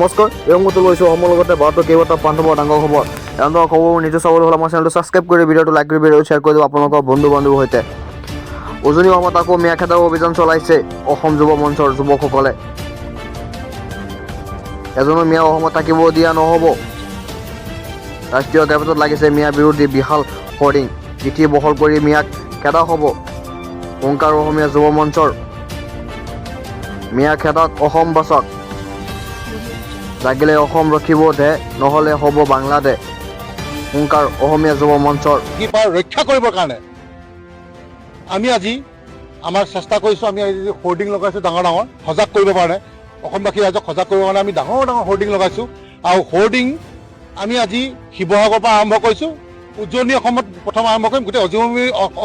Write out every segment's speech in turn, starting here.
নমস্কাৰ এই মুহূৰ্তত লৈছোঁ অসমৰ লগতে ভাৰতৰ কেইবাটাও প্ৰান্তৰ ডাঙৰ খবৰ এনেধৰণৰ খবৰবোৰ নিজে চাবলৈ হ'লে আমাৰ চেনেলটো ছাবস্ক্ৰাইব কৰি ভিডিঅ'টো লাইক কৰি ভিডিঅ'টো শ্বেয়াৰ কৰি দিব আপোনালোকৰ বন্ধু বান্ধৱীৰ সৈতে। উজনি অসমত আকৌ মিয়া খেদাও অভিযান চলাইছে অসম যুৱ মঞ্চৰ যুৱকসকলে। এজনো মিয়া অসমত থাকিব দিয়া নহ'ব। ৰাষ্ট্ৰীয় ঘাইপথত লাগিছে মিয়া বিৰোধী বিশাল হোৰ্ডিং। চিঠি বহল কৰি মিয়াক খেদা হ'ব। ওংকাৰ অসমীয়া যুৱ মঞ্চৰ মিয়া খেদাত অসম বাচক। লাগিলে অসম ৰখিব দে নহ'লে হ'ব বাংলাদেশ। ওংকাৰ অসমীয়া যুৱ মঞ্চৰ ৰক্ষা কৰিবৰ কাৰণে আমি আজি আমাৰ চেষ্টা কৰিছোঁ। আমি আজি হোৰ্ডিং লগাইছোঁ ডাঙৰ ডাঙৰ সজাগ কৰিবৰ কাৰণে, অসমবাসী ৰাইজক সজাগ কৰিবৰ কাৰণে আমি ডাঙৰ ডাঙৰ হোৰ্ডিং লগাইছোঁ। আৰু হোৰ্ডিং আমি আজি শিৱসাগৰৰ পৰা আৰম্ভ কৰিছোঁ। উজনি অসমত প্ৰথম আৰম্ভ কৰিম, গোটেই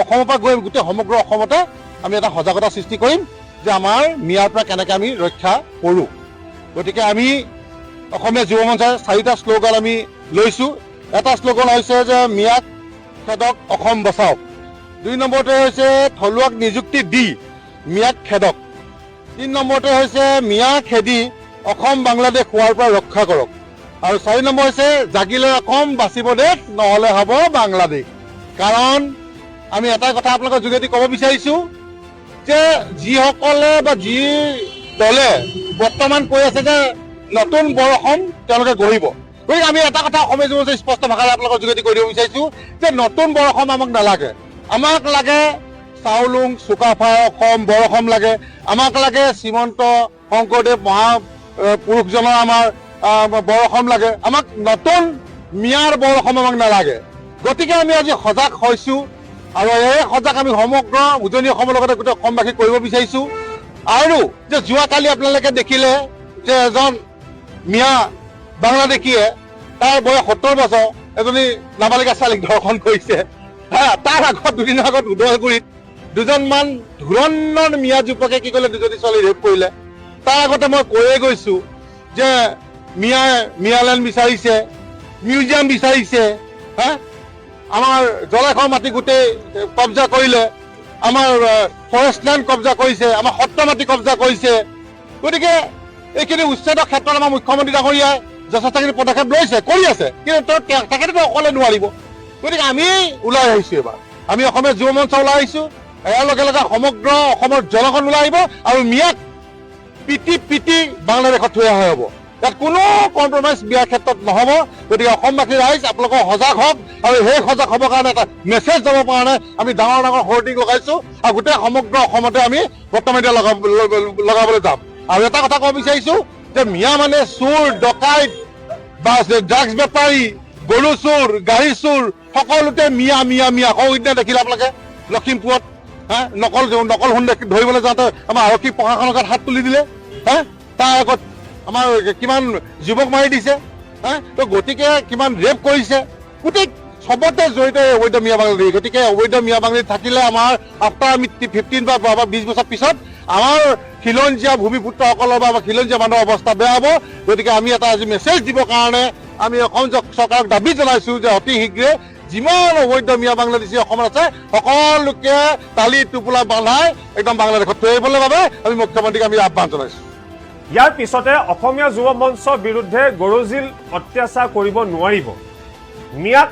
অসমৰ পৰা গৈ গোটেই সমগ্ৰ অসমতে আমি এটা সজাগতা সৃষ্টি কৰিম যে আমাৰ মিয়াৰ পৰা কেনেকৈ আমি ৰক্ষা কৰোঁ। গতিকে আমি অসমীয়া যুৱ মঞ্চৰ 4টা শ্লোগান আমি লৈছোঁ। এটা শ্লোগান হৈছে যে মিয়াক খেদক অসম বচাওক। 2 নম্বৰতে হৈছে থলুৱাক নিযুক্তি দি মিয়াক খেদক। 3 নম্বৰতে হৈছে মিয়া খেদি অসম বাংলাদেশ হোৱাৰ পৰা ৰক্ষা কৰক। আৰু 4 নম্বৰ হৈছে জাগিলে অসম বাচিব দেশ নহ'লে হ'ব বাংলাদেশ। কাৰণ আমি এটা কথা আপোনালোকৰ যোগেদি ক'ব বিচাৰিছোঁ যে যিসকলে বা যি দলে বৰ্তমান কৈ আছে যে নতুন বৰ অসম তেওঁলোকে গঢ়িব, গতিকে আমি এটা কথা অসমীয়া যুৱ মঞ্চই স্পষ্ট ভাষাৰে আপোনালোকৰ যোগেদি কৈ দিব বিচাৰিছোঁ যে নতুন বৰ অসম আমাক নালাগে। আমাক লাগে চাউলুং চুকাফাৰ অসম বৰ অসম লাগে। আমাক লাগে শ্ৰীমন্ত শংকৰদেৱ মহাপুৰুষজনৰ আমাৰ বৰ অসম লাগে। আমাক নতুন মিয়াৰ বৰ অসম আমাক নালাগে। গতিকে আমি আজি সজাগ হৈছোঁ আৰু এই সজাগ আমি সমগ্ৰ উজনি অসমৰ লগতে গোটেই অসমবাসীক কৰিব বিচাৰিছোঁ। আৰু যে যোৱাকালি আপোনালোকে দেখিলে যে এজন মিয়া বাংলাদেশীয়ে তাৰ বয়স 70 বছৰ এজনী নাবালিকা ছোৱালীক ধৰ্ষণ কৰিছে। তাৰ আগত 2 দিনৰ আগত উদলগুৰিত 2জনমান ধুৰন্ধৰ মিয়া যুৱকে কি কৰিলে, 2জনী ছোৱালী ৰেপ কৰিলে। তাৰ আগতে মই কৈয়ে গৈছোঁ যে মিয়ালেণ্ড বিচাৰিছে, মিউজিয়াম বিচাৰিছে, আমাৰ জলাশয়ৰ মাটি গোটেই কব্জা কৰিলে, আমাৰ ফৰেষ্ট লেণ্ড কব্জা কৰিছে, আমাৰ সত্ৰ মাটি কব্জা কৰিছে। গতিকে এইখিনি উচ্ছেদৰ ক্ষেত্ৰত আমাৰ মুখ্যমন্ত্ৰী ডাঙৰীয়াই যথেষ্টখিনি পদক্ষেপ লৈছে, কৰি আছে, কিন্তু তেখেতেতো অকলে নোৱাৰিব। গতিকে আমি ওলাই আহিছোঁ। এবাৰ আমি অসমীয়া যুৱ মঞ্চ ওলাই আহিছোঁ। ইয়াৰ লগে লগে সমগ্ৰ অসমৰ জনগণ ওলাই আহিব আৰু মিয়াক পিটি পিটি বাংলাদেশত থৈ অহা হ'ব। ইয়াত কোনো কম্প্ৰমাইজ বিয়াৰ ক্ষেত্ৰত নহ'ব। গতিকে অসমবাসী ৰাইজ আপোনালোকৰ সজাগ হওক আৰু সেই সজাগ হ'বৰ কাৰণে এটা মেছেজ যাবৰ কাৰণে আমি ডাঙৰ ডাঙৰ হোৰ্ডিং লগাইছোঁ আৰু গোটেই সমগ্ৰ অসমতে আমি বৰ্তমান এতিয়া লগাবলৈ যাম। আৰু এটা কথা ক'ব বিচাৰিছোঁ যে মিয়া মানে চোৰ ডকাইত বা ড্ৰাগছ বেপাৰী, গৰু চোৰ, গাড়ী চোৰ, সকলোতে মিয়া মিয়া মিয়া। সৌদিনা দেখিলে আপোনালোকে লখিমপুৰত নকল সোণ ধৰিবলৈ যাওঁতে আমাৰ আৰক্ষী প্ৰশাসনৰ গাত হাত তুলি দিলে। তাৰ আগত আমাৰ কিমান যুৱক মাৰি দিছে। তো গতিকে কিমান ৰেপ কৰিছে। গোটেই চবতে জড়িত অবৈধ মিয়া বাংলাদেশ। গতিকে অবৈধ মিয়া বাংলাদেশ থাকিলে আমাৰ আফটাৰ আমি 15 বা 20 বছৰ পিছত আমাৰ খিলঞ্জীয়া ভূমিপুত্ৰসকলৰ বা খিলঞ্জীয়া মানুহৰ অৱস্থা বেয়া হ'ব। গতিকে আমি এটা আজি মেছেজ দিবৰ কাৰণে আমি অসম চৰকাৰক দাবী জনাইছোঁ যে অতি শীঘ্ৰে যিমান অবৈধ মিয়া বাংলাদেশী অসমত আছে সকলোকে তালি টোপোলা বান্ধাই একদম বাংলাদেশত থৈ আহিবলৈ বাবে আমি মুখ্যমন্ত্ৰীক আমি আহ্বান জনাইছোঁ। ইয়াৰ পিছতে অসমীয়া যুৱ মঞ্চৰ বিৰুদ্ধে গৰজিল অত্যাচাৰ কৰিব নোৱাৰিব। মিয়াক